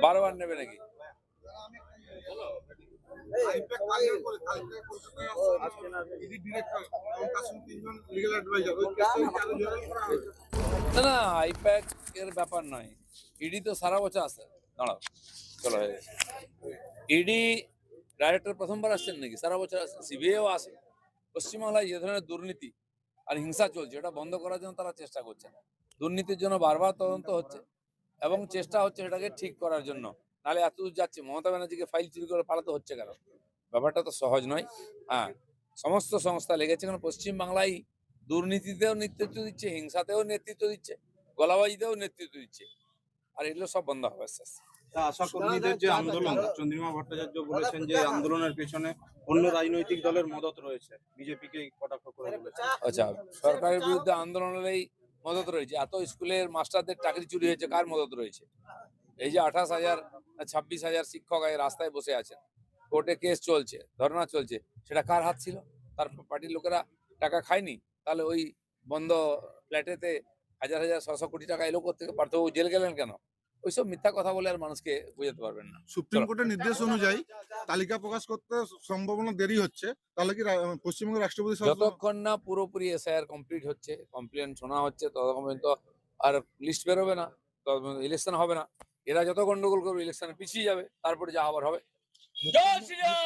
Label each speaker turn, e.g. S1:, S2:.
S1: বারবার নেবে নাকি? না না, আইপ্যাক এর ব্যাপার নয়। ইডি তো সারা বছর আসে। দাঁড়াও, চলো হয়ে গেছে। ইডি ডাইরেক্টর প্রথমবার আসছেন নাকি? সারা বছর আসেন, সিবিআইও আসে। পশ্চিমবাংলায় যে ধরনের দুর্নীতি আর হিংসা চলছে, এটা বন্ধ করার জন্য তারা চেষ্টা করছে। দুর্নীতির জন্য বারবার তদন্ত হচ্ছে এবং চেষ্টা হচ্ছে এটাকে ঠিক করার জন্য। নাহলে এত দূর যাচ্ছে, মমতা ব্যানার্জিকে ফাইল চুরি করে পালাতে হচ্ছে কেন? ব্যাপারটা তো সহজ নয়। হ্যাঁ, সমস্ত সংস্থা লেগেছে, কারণ পশ্চিমবাংলায় দুর্নীতিতেও নেতৃত্ব দিচ্ছে, হিংসাতেও নেতৃত্ব দিচ্ছে, গলাবাজিতেও নেতৃত্ব দিচ্ছে। আর এগুলো সব বন্ধ হবে আস্তে আস্তে।
S2: আশা কর্মীদের যে আন্দোলন, চন্দ্রিমা ভট্টাচার্য বলেছেন যে আন্দোলনের পেছনে অন্য রাজনৈতিক দলের মদত রয়েছে, বিজেপিকে কটাক্ষ করে বলেছেন।
S1: আচ্ছা, সরকারের বিরুদ্ধে আন্দোলনেরই মদত রয়েছে? এত স্কুলের মাস্টারদের চাকরি চুরি হয়েছে, কার মদত রয়েছে? এই যে 28,000 26,000 শিক্ষক এই রাস্তায় বসে আছেন, কোর্টে কেস চলছে, ধর্ণা চলছে, সেটা কার হাত ছিল? তার পার্টির লোকেরা টাকা খায়নি? তাহলে ওই বন্ধ ফ্ল্যাটেতে হাজার হাজার 600 কোটি টাকা এলো কোথেকে? পার্থবাবু জেল গেলেন কেন? ওইসব মিথ্যা কথা বলে আর মানুষকে বোঝাতে পারবেন না।
S3: সুপ্রিম কোর্টের নির্দেশ অনুযায়ী তালিকা প্রকাশ করতে সম্ভাবনা দেরি হচ্ছে, তাহলে কি পশ্চিমবঙ্গের রাষ্ট্রপতি
S1: যতক্ষণ না পুরোপুরি এসআইআর কমপ্লিট হচ্ছে, কমপ্লেন শোনা হচ্ছে, ততক্ষণ পর্যন্ত আর লিস্ট বেরোবে না, ইলেকশন হবে না। এরা যত গন্ডগোল করবে ইলেকশনে পিছিয়ে যাবে, তারপরে যা হবার হবে। জয় শ্রীরাম।